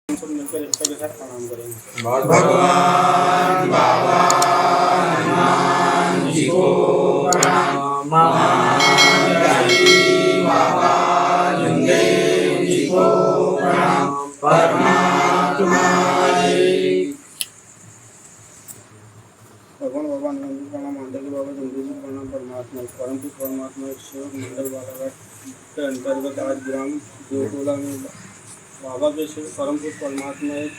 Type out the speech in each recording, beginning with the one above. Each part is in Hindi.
सब मिलकर एकता के साथ प्रणाम करेंगे। भगवान बाबा हनुमान जी को प्रणाम, महाराज बाबा जुंदेव जी को प्रणाम, परमात्मा भगवान बाबा हनुमान जी प्रणाम, माता के बाबा जुंदेव जी प्रणाम, परमात्मा परम पुरुष परमात्मा एक सेवक मंडल बालाघाट के अंतर्गत आज ग्राम देवटोला में बाबा के परम पुरुष परमात्मा एक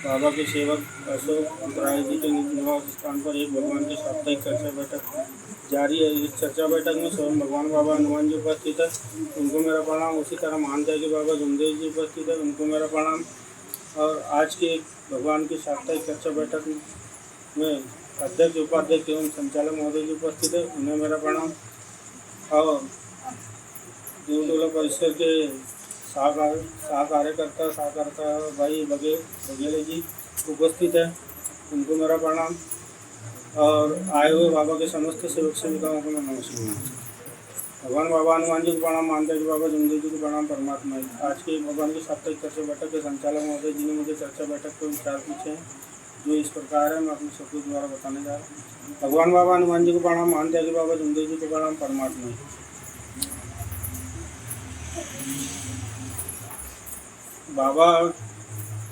बाबा के सेवक अशोक राय जी के निवास स्थान पर एक भगवान की साप्ताहिक चर्चा बैठक जारी है। इस चर्चा बैठक में स्वयं भगवान बाबा हनुमान जी उपस्थित है, उनको मेरा प्रणाम। उसी तरह मानता के बाबा जुंदेव जी उपस्थित है, उनको मेरा प्रणाम। और आज के भगवान की साप्ताहिक चर्चा बैठक में अध्यक्ष उपाध्यक्ष एवं संचालक महोदय जी उपस्थित है, उन्हें मेरा प्रणाम। और देवटोला परिसर के कार्यकर्ता भाई बघेले जी उपस्थित है, उनको मेरा प्रणाम। और आए हुए बाबा के समस्त सेवक सेविकाओं को मैं नमस्कार। भगवान बाबा हनुमान जी को प्रणाम, मानता जी बाबा जुंदेव जी को प्रणाम, परमात्मा। आज के भगवान की साप्ताहिक चर्चा बैठक के संचालक महोदय जी ने मुझे चर्चा बैठक को विचार पूछे हैं, जो इस प्रकार है, मैं अपने शब्दों द्वारा बताने जा रहा हूँ। भगवान बाबा हनुमान जी को प्रणाम, मानता जी बाबा जुंदेव जी को प्रणाम, परमात्मा। बाबा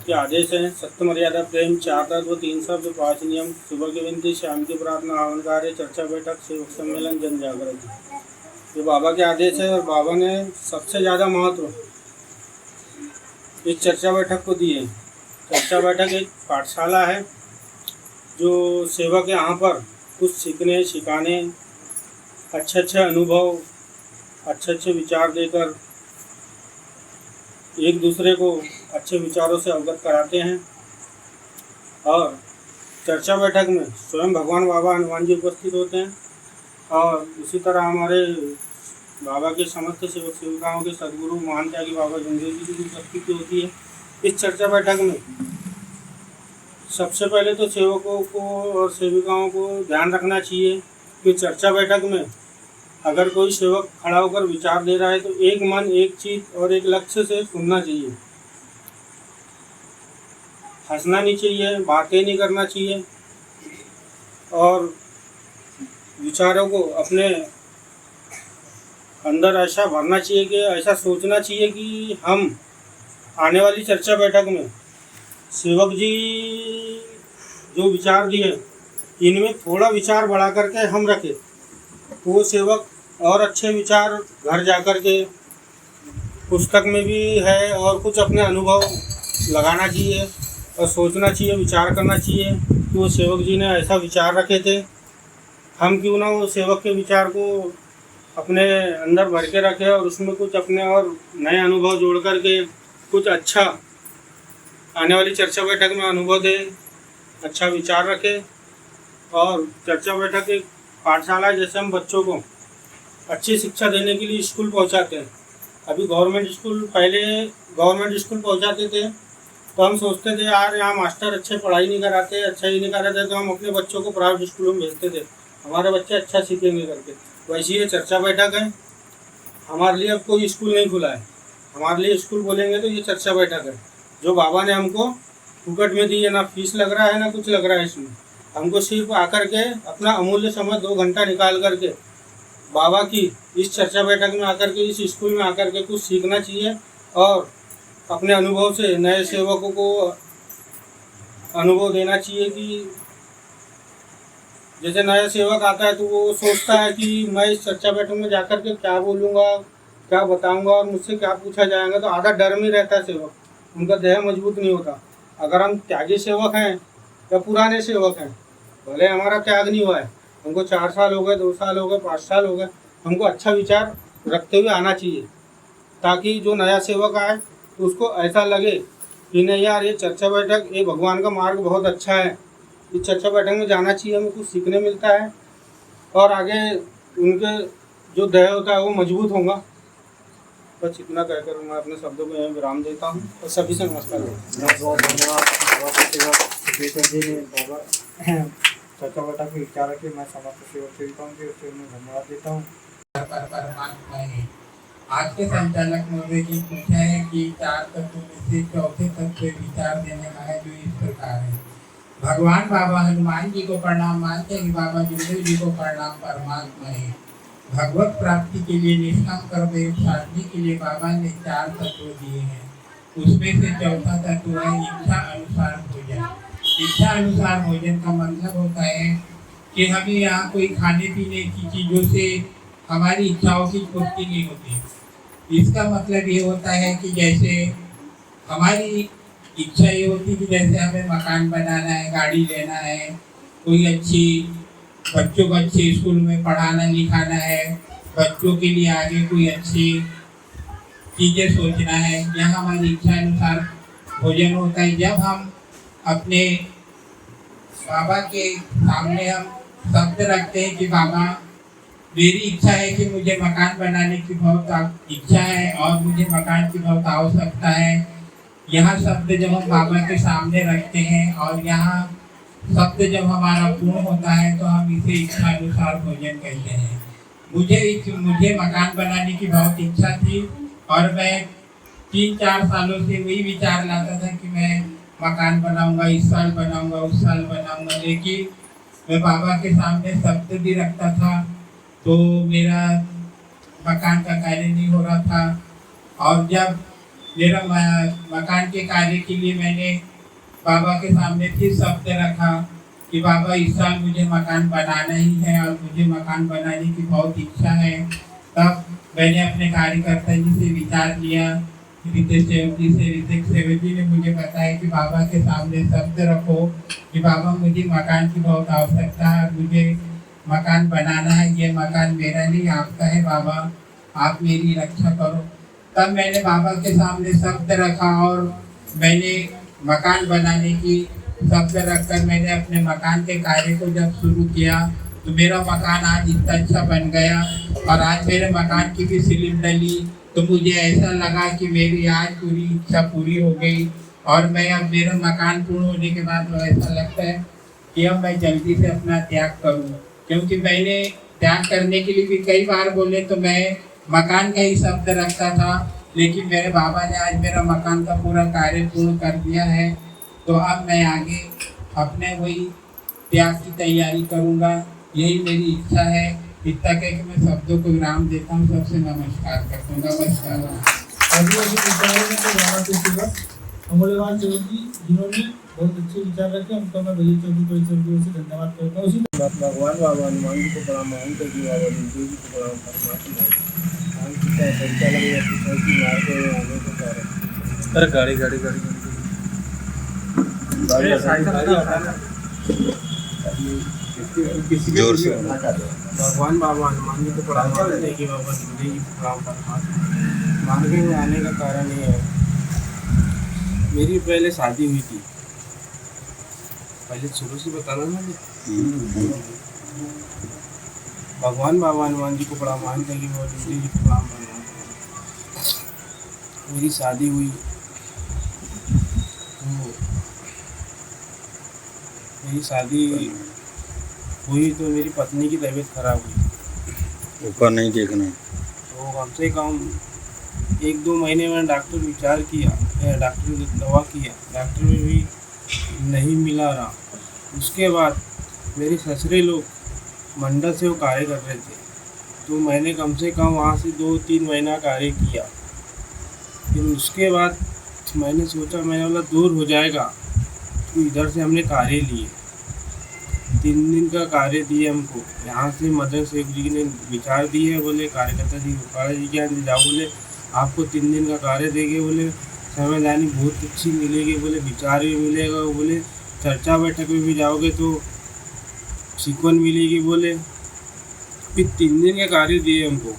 के आदेश हैं सत्य मर्यादा प्रेम 4 तत्व 3 शब्द 5 नियम, सुबह की विनती, शाम की प्रार्थना, हवन कार्य, चर्चा बैठक, सेवक सम्मेलन, जन जागृति। ये बाबा के आदेश है और बाबा ने सबसे ज़्यादा महत्व इस चर्चा बैठक को दिए। चर्चा बैठक एक पाठशाला है, जो सेवक यहाँ पर कुछ सीखने सिखाने, अच्छे अनुभव, अच्छे विचार देकर एक दूसरे को अच्छे विचारों से अवगत कराते हैं। और चर्चा बैठक में स्वयं भगवान बाबा हनुमान जी उपस्थित होते हैं और इसी तरह हमारे बाबा के समस्त सेवक सेविकाओं के सदगुरु महान त्यागी बाबा जुंदेव जी की उपस्थिति होती है। इस चर्चा बैठक में सबसे पहले तो सेवकों को और सेविकाओं को ध्यान रखना चाहिए कि चर्चा बैठक में अगर कोई सेवक खड़ा होकर विचार दे रहा है तो एक मन, एक चीत और एक लक्ष्य से सुनना चाहिए। हंसना नहीं चाहिए, बातें नहीं करना चाहिए और विचारों को अपने अंदर ऐसा भरना चाहिए कि ऐसा सोचना चाहिए कि हम आने वाली चर्चा बैठक में सेवक जी जो विचार दिए इनमें थोड़ा विचार बढ़ा करके हम रखें, तो वो सेवक और अच्छे विचार घर जाकर के पुस्तक में भी है और कुछ अपने अनुभव लगाना चाहिए और सोचना चाहिए, विचार करना चाहिए कि वो सेवक जी ने ऐसा विचार रखे थे, हम क्यों ना वो सेवक के विचार को अपने अंदर भर के रखें और उसमें कुछ अपने और नए अनुभव जोड़ करके कुछ अच्छा आने वाली चर्चा बैठक में अनुभव दे, अच्छा विचार रखें। और चर्चा बैठक एक पाठशाला, जैसे हम बच्चों को अच्छी शिक्षा देने के लिए स्कूल पहुंचाते हैं। अभी पहले गवर्नमेंट स्कूल पहुंचाते थे तो हम सोचते थे यार यहाँ मास्टर अच्छे पढ़ाई नहीं कराते, अच्छा ही नहीं कराते, तो हम अपने बच्चों को प्राइवेट स्कूलों में भेजते थे, हमारे बच्चे अच्छा सीखेंगे करके। वैसे ये चर्चा बैठक है, हमारे लिए अब कोई स्कूल नहीं खुला है, हमारे लिए स्कूल बोलेंगे तो ये चर्चा बैठक है, जो बाबा ने हमको फुकट में दी है, ना फीस लग रहा है ना कुछ लग रहा है इसमें। हमको सिर्फ आकर के अपना अमूल्य समय 2 घंटा निकाल करके बाबा की इस चर्चा बैठक में आकर के, इस स्कूल में आकर के कुछ सीखना चाहिए और अपने अनुभव से नए सेवकों को अनुभव देना चाहिए। कि जैसे नया सेवक आता है तो वो सोचता है कि मैं इस चर्चा बैठक में जाकर के क्या बोलूँगा, क्या बताऊँगा और मुझसे क्या पूछा जाएगा, तो आधा डर में रहता है सेवक, उनका देह मजबूत नहीं होता। अगर हम त्यागी सेवक हैं या पुराने सेवक हैं, भले हमारा त्याग नहीं हुआ है, हमको 4 साल हो गए, 2 साल हो गए, 5 साल हो गए, हमको अच्छा विचार रखते हुए आना चाहिए, ताकि जो नया सेवक आए तो उसको ऐसा लगे कि नहीं यार ये चर्चा बैठक, ये भगवान का मार्ग बहुत अच्छा है, इस चर्चा बैठक में जाना चाहिए, हमें कुछ सीखने मिलता है और आगे उनके जो देह होता है वो मजबूत होगा। बस इतना कहकर मैं अपने शब्दों को यहीं विराम देता हूँ और सभी से नमस्कार। चर्चा बैठक में विचार रखिए, मैं समस्त सेवक सेविकाओं के उससे धन्यवाद देता हूँ। आज के संचालक महोदय जी पूछा है कि 4 तत्वों में से चौथे तत्व पे विचार देने का है, जो इस प्रकार है। भगवान बाबा हनुमान जी को प्रणाम, मानते हैं कि बाबा जुगदेव जी को प्रणाम, परमात्मा है। भगवत प्राप्ति के लिए निष्काम कर्म योग साधने के लिए बाबा ने 4 तत्व दिए हैं। उसमें से चौथा तत्व है इच्छा अनुसार भोजन। इच्छा अनुसार भोजन का मतलब होता है कि हमें यहाँ कोई खाने पीने की चीज़ों से हमारी इच्छाओं की पूर्ति नहीं होती। इसका मतलब ये होता है कि जैसे हमारी इच्छा ये होती है कि जैसे हमें मकान बनाना है, गाड़ी लेना है, कोई अच्छी बच्चों को अच्छे स्कूल में पढ़ाना लिखाना है, बच्चों के लिए आगे कोई अच्छी चीज़ें सोचना है, यहाँ हमारी इच्छा अनुसार भोजन होता है। जब हम अपने बाबा के सामने हम शब्द रखते हैं कि बाबा मेरी इच्छा है कि मुझे मकान बनाने की बहुत इच्छा है और मुझे मकान की बहुत आवश्यकता है, यहाँ शब्द जब हम बाबा के सामने रखते हैं और यहाँ शब्द जब हमारा पूर्ण होता है तो हम इसे इच्छा अनुसार भोजन कहते हैं। मुझे मकान बनाने की बहुत इच्छा थी और मैं 3-4 सालों से वही विचार लाता था कि मैं मकान बनाऊंगा, इस साल बनाऊंगा, उस साल बनाऊंगा, लेकिन मैं बाबा के सामने शब्द भी रखता था तो मेरा मकान का कार्य नहीं हो रहा था। और जब मेरा मकान के कार्य के लिए मैंने बाबा के सामने फिर शब्द रखा कि बाबा इस साल मुझे मकान बनाना ही है और मुझे मकान बनाने की बहुत इच्छा है, तब मैंने अपने कार्यकर्ता जी से विचार लिया। ऋतिक सेवक जी ने मुझे बताया कि बाबा के सामने शब्द रखो कि बाबा मुझे मकान की बहुत आवश्यकता है, मुझे मकान बनाना है, ये मकान मेरा नहीं आपका है बाबा, आप मेरी रक्षा करो। तब मैंने बाबा के सामने शब्द रखा और मैंने मकान बनाने की शब्द रखकर मैंने अपने मकान के कार्य को जब शुरू किया तो मेरा मकान आज इतना अच्छा बन गया और आज मेरे मकान की भी सीलिंग डली तो मुझे ऐसा लगा कि मेरी आज पूरी इच्छा पूरी हो गई। और मैं अब मेरा मकान पूर्ण होने के बाद तो ऐसा लगता है कि अब मैं जल्दी से अपना त्याग करूं, क्योंकि मैंने त्याग करने के लिए भी कई बार बोले तो मैं मकान का ही शब्द रखता था, लेकिन मेरे बाबा ने आज मेरा मकान का पूरा कार्य पूर्ण कर दिया है। तो अब मैं आगे अपने वही त्याग की तैयारी करूंगा, यही मेरी इच्छा है। इतना कह के मैं शब्दों को विराम देता हूँ, सबसे नमस्कार करता हूँ। नमस्कार। आदिवासी विचारों में तो बाबा के सेवक अमूल्यवान सेवक जी जिन्होंने बहुत अच्छे विचार रखे, उनको मैं भैया चौधरी परिसर की ओर से धन्यवाद करता हूँ। उसी भगवान बाबा हनुमान जी को प्रणाम, महानता जी बाबा जी को प्रणाम, परमात्मा संचालक या पिता की मार्ग में आने को कारण। अरे गाड़ी गाड़ी गाड़ी जोर से भगवान बाबा हनुमान जी को प्रणाम, मानते कि बाबा जुगदेव जी को प्रणाम, परमात्मा मार्ग में आने का कारण ये है, मेरी पहले शादी हुई थी, पहले शुरू से बताना ना। भगवान बाबा हनुमान जी को प्रणाम, मानते कि बाबा जुगदेव जी को प्रणाम, मेरी शादी हुई तो मेरी पत्नी की तबीयत खराब हुई, ऊपर नहीं देखना, तो कम से कम 1-2 महीने में डॉक्टर विचार किया, डॉक्टर ने दवा किया, डॉक्टर में भी नहीं मिला रहा। उसके बाद मेरे ससुरे लोग मंडल से वो कार्य कर रहे थे, तो मैंने कम से कम वहाँ से 2-3 महीना कार्य किया। फिर उसके बाद मैंने सोचा मैंने बोला दूर हो जाएगा, तो इधर से हमने कार्य लिए, 3 दिन का कार्य दिए हमको। यहाँ से मदन शेख जी ने विचार दिए, बोले कार्यकर्ता जी गोपाल जी के यहाँ जाओ, बोले आपको 3 दिन का कार्य देंगे, बोले समझदारी बहुत अच्छी मिलेगी, बोले विचार भी मिलेगा, बोले चर्चा बैठक में भी जाओगे तो सीखवन मिलेगी, बोले। फिर 3 दिन के कार्य दिए हमको।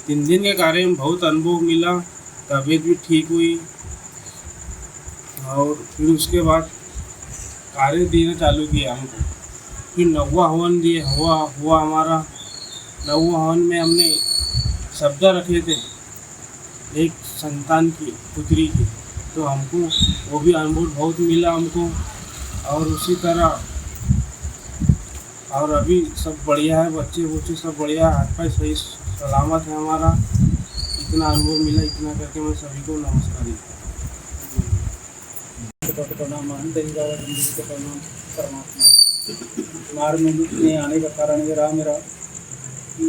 3 दिन के कार्य में बहुत अनुभव मिला, तबीयत भी ठीक हुई और फिर उसके बाद कार्य देना चालू किया हमको। फिर 9वां हवन दिए हुआ हमारा। 9वां हवन में हमने शब्द रखे थे एक संतान की, पुत्री की, तो हमको वो भी अनुभव बहुत मिला हमको। और उसी तरह और अभी सब बढ़िया है, बच्चे सब बढ़िया, हाथ पैर सही सलामत है हमारा। इतना अनुभव मिला, इतना करके मैं सभी को नमस्कार ही प्रणाम महंत जी बाबा जुमदे जी को प्रणाम परमात्मा। मार्ग में आने का कारण ये रहा मेरा कि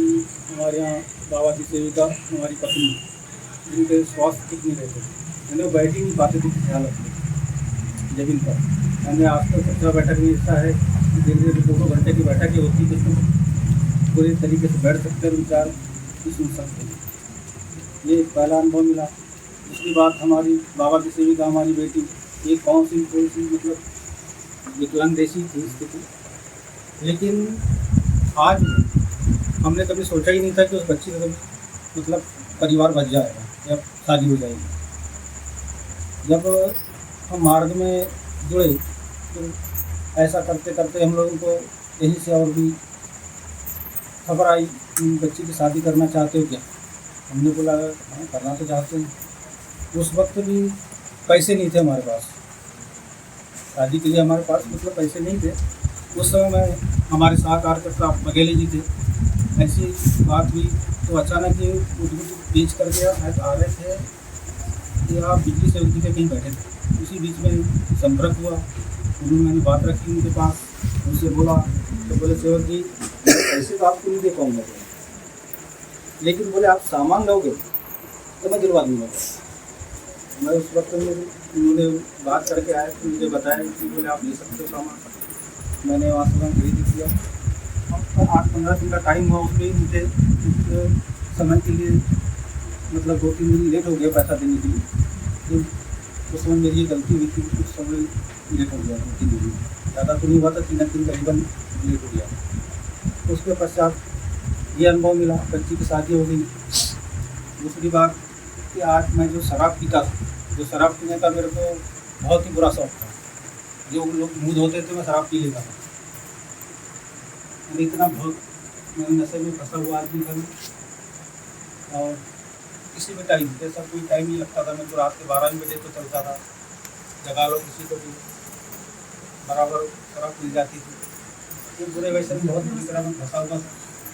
हमारे यहाँ बाबा की सेविका हमारी पत्नी, जिनके स्वास्थ्य ठीक नहीं रहते थे, मैंने बैठ ही नहीं पाते थे किसी हालत में जमीन पर। मैंने आज तक चर्चा बैठक में ऐसा है कि धीरे धीरे 2-2 घंटे की बैठक ही होती है, जिसमें पूरी तरीके से बैठ सकते हैं, विचार भी सुन सकते हैं। ये पहला अनुभव मिला। उसके बाद हमारी बाबा की सेविका हमारी बेटी एक कौन सी थोड़ी सी मतलब विकलांग जैसी थी स्थिति, लेकिन आज हमने कभी सोचा ही नहीं था कि उस बच्ची का कभी मतलब परिवार बच जाएगा या शादी हो जाएगी। जब हम मार्ग में जुड़े तो ऐसा करते करते हम लोगों को यहीं से और भी खबर आई कि बच्ची की शादी करना चाहते हो क्या। हमने बोला हाँ करना तो चाहते हैं। उस वक्त भी पैसे नहीं थे हमारे पास, शादी के लिए हमारे पास मतलब पैसे नहीं थे। उस समय में हमारे साथ कार्यकर्ता बघेले जी थे। ऐसी बात हुई तो अचानक ही उद्योग बेच करके आ रहे थे कि आप बिजली से उनके कहीं बैठे थे। उसी बीच में संपर्क हुआ, उन्होंने मैंने बात रखी उनके पास, उनसे बोला तो बोले सेवक जी पैसे तो आपको नहीं दे पाऊँगा, लेकिन बोले आप सामान लोगे तो मैं दिलवा दूँगा। मैं उस वक्त में उन्होंने बात करके आए तो मुझे बताया कि बोले आप ले सकते हो सामान। मैंने वहाँ सामान खरीद किया। अब 8-15 दिन का टाइम हुआ, उसमें मुझे कुछ समय के लिए मतलब 2-3 दिन लेट हो गया पैसा देने के लिए। तो उस समय मेरी ये गलती हुई थी, कुछ समय लेट हो गया 2-3 दिन, ज़्यादा तो नहीं हुआ था, 3 दिन करीबन लेट हो गया। उसके पश्चात ये अनुभव मिला, बच्ची की शादी हो गई। दूसरी बात कि आज मैं जो शराब पीता था, जो शराब पीने का मेरे को बहुत ही बुरा शौक था। जो लोग मूड होते थे मैं शराब पी लेता था। मैंने इतना बहुत मैं नशे में फंसा हुआ आदमी था। और किसी भी टाइम जैसा कोई टाइम नहीं लगता था, मैं तो रात के 12 बजे तो चलता था, जगा लो किसी को भी बराबर शराब मिल जाती थी। तो बुरे वैसे भी बहुत बुरी तरह में फंसा हुआ था।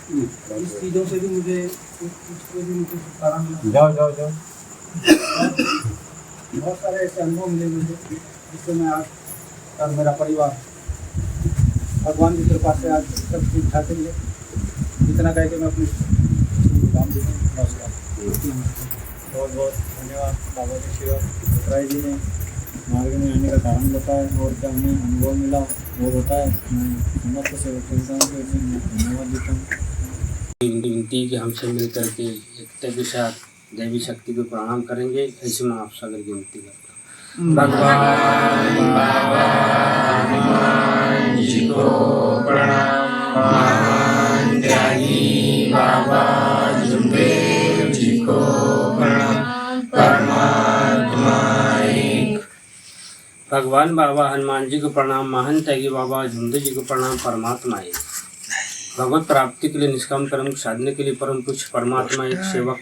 इस चीज़ों से भी मुझे कुछ भी मुझे छुटकारा मिला। जाओ बहुत सारे ऐसे अनुभव मिले मुझे, जिससे मैं आज और मेरा परिवार भगवान की कृपा से आज सब ठीक ठाक है। इतना कह के मैं अपनी काम देता हूँ। नमस्कार। बहुत बहुत धन्यवाद बाबा जी शिवा राय जी ने मार्ग में आने का कारण बताया और क्या हमें अनुभव मिला वो बताया। मैं समस्त सेवक को धन्यवाद देता हूँ। विनती कि हमसे मिल करके एकता के साथ देवी शक्ति को प्रणाम करेंगे, ऐसे मैं आप सागर की विनती करता हूँ। भगवान बाबा हनुमान जी को प्रणाम। महान त्यागी बाबा जुमदेव जी को प्रणाम। परमात्मा एक। भगवान बाबा हनुमान जी को प्रणाम, महान त्यागी बाबा जुमदेव जी को प्रणाम, परमात्मा एक। भगवत प्राप्ति के लिए निष्काम कर्म को साधने के लिए परम पुरुष परमात्मा एक सेवक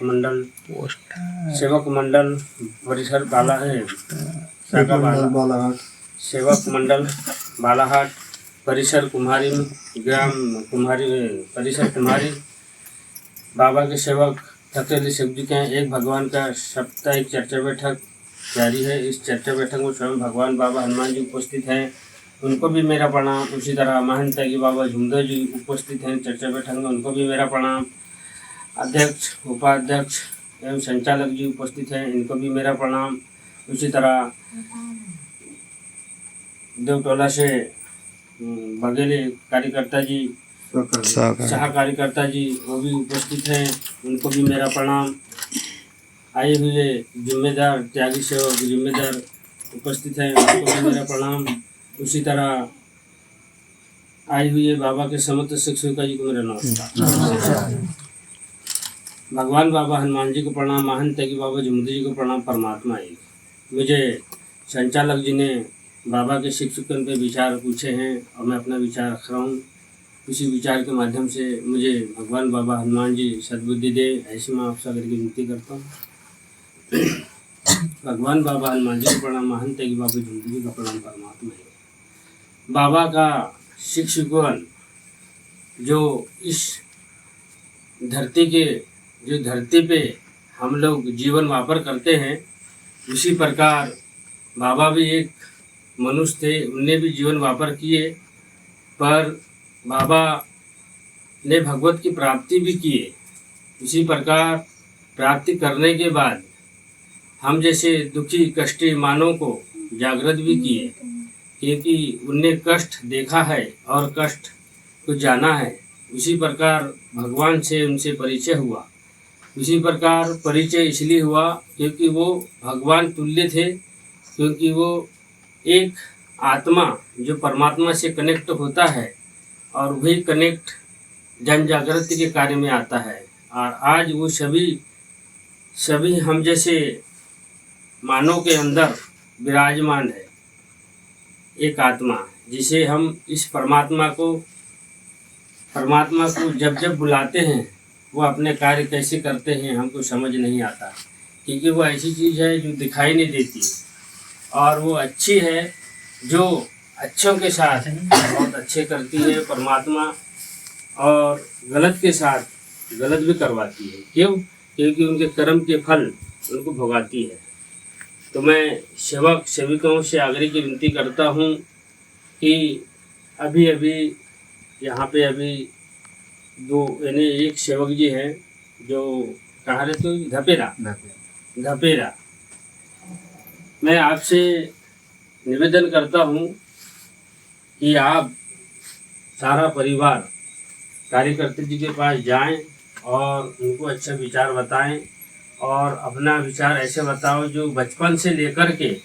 मंडल परिसर बाला है सेवक मंडल बालाहाट परिसर कुम्हारी ग्राम कुम्हारी परिसर कुम्हारी बाबा के सेवक ठकेली शिव जी के हैं। एक भगवान का साप्ताहिक चर्चा बैठक जारी है। इस चर्चा बैठक में स्वयं भगवान बाबा हनुमान जी उपस्थित हैं, उनको भी मेरा प्रणाम। उसी तरह महंत त्यागी बाबा जुमदेव जी उपस्थित हैं चर्चा बैठक में, उनको भी मेरा प्रणाम। अध्यक्ष उपाध्यक्ष एवं संचालक जी उपस्थित हैं, इनको भी मेरा प्रणाम। उसी तरह देवटोला से बघेले कार्यकर्ता जी सह कार्यकर्ता जी वो भी उपस्थित हैं, उनको भी मेरा प्रणाम। आए हुए जिम्मेदार त्यागी सेवक जिम्मेदार उपस्थित हैं, उनको भी मेरा प्रणाम। उसी तरह आए हुए बाबा के समस्त शिक्षिका जी को मेरा नमस्कार। भगवान बाबा हनुमान जी को प्रणाम, महंत त्यागी बाबा जुमदेव जी को प्रणाम, परमात्मा एक। मुझे संचालक जी ने बाबा के शिक्षकों पे विचार पूछे हैं और मैं अपना विचार रख रहा हूँ। इसी विचार के माध्यम से मुझे भगवान बाबा हनुमान जी सद्बुद्धि दे, ऐसी मैं आपसे अगर विनती करता हूँ। भगवान बाबा हनुमान जी को प्रणाम, महंत त्यागी बाबा जुमदेव जी का प्रणाम, परमात्मा एक। बाबा का शिक्षकगण जो इस धरती पे हम लोग जीवन व्यापन करते हैं, उसी प्रकार बाबा भी एक मनुष्य थे, उनने भी जीवन व्यापन किए, पर बाबा ने भगवत की प्राप्ति भी किए। उसी प्रकार प्राप्ति करने के बाद हम जैसे दुखी कष्टी मानव को जागृत भी किए, क्योंकि उनने कष्ट देखा है और कष्ट को जाना है। उसी प्रकार भगवान से उनसे परिचय हुआ। उसी प्रकार परिचय इसलिए हुआ क्योंकि वो भगवान तुल्य थे, क्योंकि वो एक आत्मा जो परमात्मा से कनेक्ट होता है और वही कनेक्ट जन जागृति के कार्य में आता है। और आज वो सभी हम जैसे मानव के अंदर विराजमान है एक आत्मा, जिसे हम इस परमात्मा को जब जब बुलाते हैं वो अपने कार्य कैसे करते हैं हमको समझ नहीं आता, क्योंकि वो ऐसी चीज़ है जो दिखाई नहीं देती, और वो अच्छी है जो अच्छों के साथ बहुत अच्छे करती है परमात्मा, और गलत के साथ गलत भी करवाती है। क्यों? क्योंकि उनके कर्म के फल उनको भोगाती है। तो मैं सेविकों से आग्रह की विनती करता हूँ कि अभी यहाँ पे अभी दो यानी एक सेवक जी हैं जो कहाँ रहते हो, धपेरा। मैं आपसे निवेदन करता हूँ कि आप सारा परिवार कार्यकर्ता जी के पास जाएं और उनको अच्छा विचार बताएं, और अपना विचार ऐसे बताओ जो बचपन से लेकर के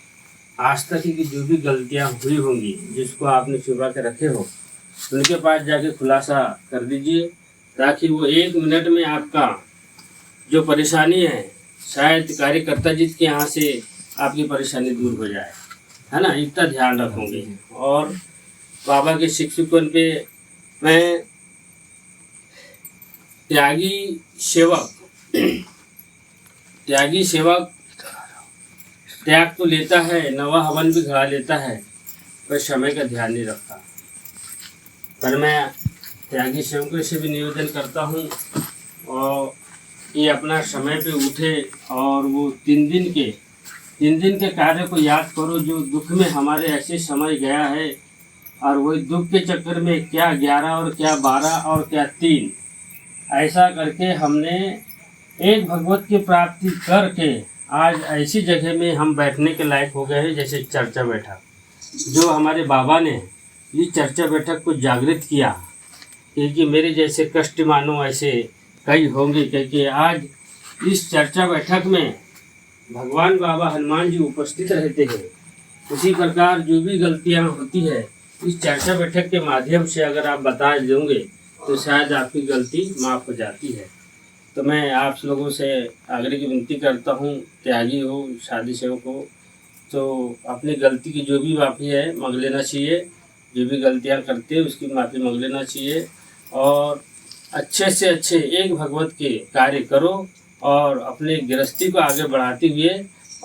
आज तक की जो भी गलतियां हुई होंगी जिसको आपने छुपा के रखे हो, उनके पास जाके खुलासा कर दीजिए, ताकि वो 1 मिनट में आपका जो परेशानी है शायद कार्यकर्ता जी के यहाँ से आपकी परेशानी दूर हो जाए, है ना। इतना ध्यान रखोगे। और बाबा के शिक्षकों पे मैं त्यागी सेवक त्याग तो लेता है, नवा हवन भी खड़ा लेता है, पर समय का ध्यान नहीं रखता। पर मैं त्यागी सेवकों से भी निवेदन करता हूँ और ये अपना समय पे उठे और वो 3 दिन के कार्य को याद करो जो दुख में हमारे ऐसे समय गया है, और वही दुख के चक्कर में क्या 11 और क्या 12 और क्या 3 ऐसा करके हमने एक भगवत की प्राप्ति करके आज ऐसी जगह में हम बैठने के लायक हो गए हैं, जैसे चर्चा बैठक। जो हमारे बाबा ने इस चर्चा बैठक को जागृत किया, क्योंकि मेरे जैसे कष्ट मानो ऐसे कई होंगे, क्योंकि आज इस चर्चा बैठक में भगवान बाबा हनुमान जी उपस्थित रहते हैं। उसी प्रकार जो भी गलतियां होती है इस चर्चा बैठक के माध्यम से अगर आप बता देंगे तो शायद आपकी गलती माफ़ हो जाती है। तो मैं आप लोगों से आग्रह की विनती करता हूँ, त्यागी हो शादी सेवक हो तो अपनी गलती की जो भी माफ़ी है मांग लेना चाहिए, जो भी गलतियाँ करते हैं उसकी माफ़ी मांग लेना चाहिए, और अच्छे से अच्छे एक भगवत के कार्य करो और अपने गृहस्थी को आगे बढ़ाते हुए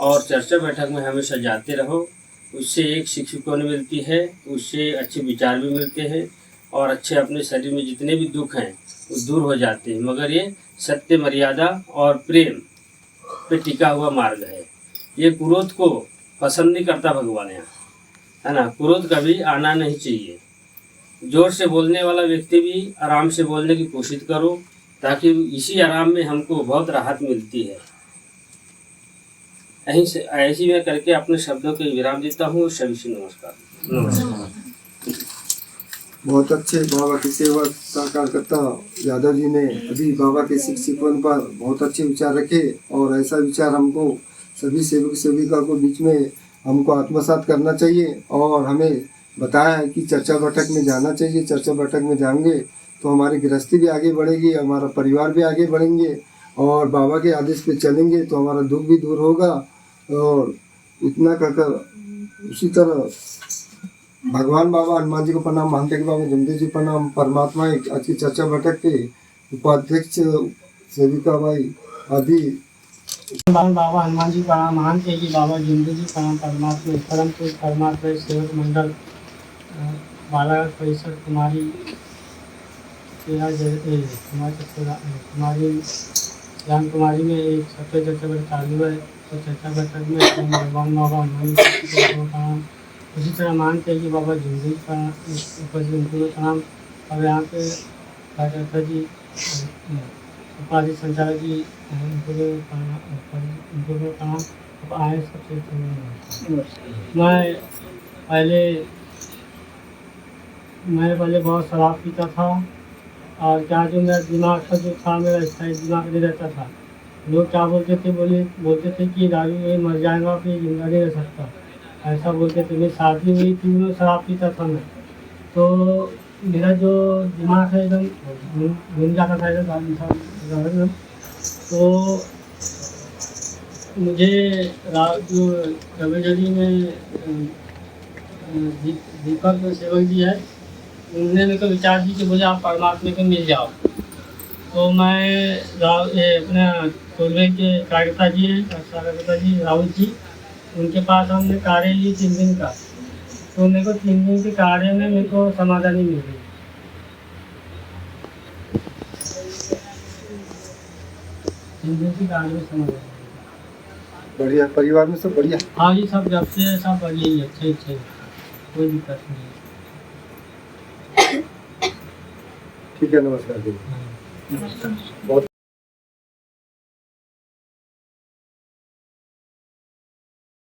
और चर्चा बैठक में हमेशा जाते रहो। उससे एक शिक्षकों ने मिलती है, उससे अच्छे विचार भी मिलते हैं, और अच्छे अपने शरीर में जितने भी दुख हैं वो दूर हो जाते हैं। मगर ये सत्य, मर्यादा और प्रेम पे टिका हुआ मार्ग है। ये क्रोध को पसंद नहीं करता भगवान यहाँ, है ना। क्रोध कभी आना नहीं चाहिए। जोर से बोलने वाला व्यक्ति भी आराम से बोलने की कोशिश करो, ताकि इसी आराम में हमको बहुत राहत मिलती है। ऐसी मैं करके अपने शब्दों के विराम देता हूँ। सभी से नमस्कार। बहुत अच्छे बाबा के सेवक सहकारकर्ता यादव जी ने अभी बाबा के शिक्षकों पर बहुत अच्छे विचार रखे, और ऐसा विचार हमको सभी सेवक सेविका को बीच में हमको आत्मसात करना चाहिए, और हमें बताया है कि चर्चा बैठक में जाना चाहिए। चर्चा बैठक में जाएंगे तो हमारी गृहस्थी भी आगे बढ़ेगी, हमारा परिवार भी आगे बढ़ेंगे, और बाबा के आदेश पे चलेंगे तो हमारा दुख भी दूर होगा। और इतना कहकर उसी तरह भगवान बाबा हनुमान जी को प्रणाम, महंत के बाबा जमदेव जी प्रणाम, परमात्मा आज की चर्चा बैठक के उपाध्यक्ष सेविका भाई आदि बाबा हनुमान जी प्रणाम, महंत के बाबा जमदेव जी प्रणाम, परमात्मा परम पुरुष परमात्मा सेवक मंडल बालाघाट परिसर कुमारी ज्ञान कुमारी में एक सत्य चर्चा बैठक चालू है, तो चर्चा बैठक में भगवान बाबा हनुमान जी को प्रणाम। उसी तरह मानते हैं कि बाबा जिंदगी का ऊपर से उनको प्रणाम। और यहाँ पे राजा जी उपाधि संचालक जी उनको प्रणाम। अब आए सबसे मैं पहले बहुत शराब पीता था, और क्या जो मेरा दिमाग का जो था, मेरा स्थायी दिमाग नहीं रहता था। लोग क्या बोलते थे कि दारू ये मर जाएगा, फिर जिंदा नहीं रह सकता, ऐसा बोलते थे। मेरी शादी हुई थी, मैं शराब पीता था मैं, तो मेरा जो दिमाग है एकदम घूम जाता था एकदम। तो मुझे जो रविजली में दीपक सेवक जी है, उन्होंने मेरे को विचार दी कि बोले आप परमात्मा को मिल जाओ। तो मैं अपने टोलवे के कार्यकर्ता जी राहुल जी, उनके पास हमने कार्य ली 3 दिन का। तो मेरे को 3 दिन के कार्य में मेरे को समाधान मिल गई। 3 दिन के कार्य में समाधान। बढ़िया, परिवार में सब बढ़िया? हाँ जी, सब जब से सब बढ़िया ही अच्छे, कोई दिक्कत नहीं। ठीक है, नमस्कार जी। बहुत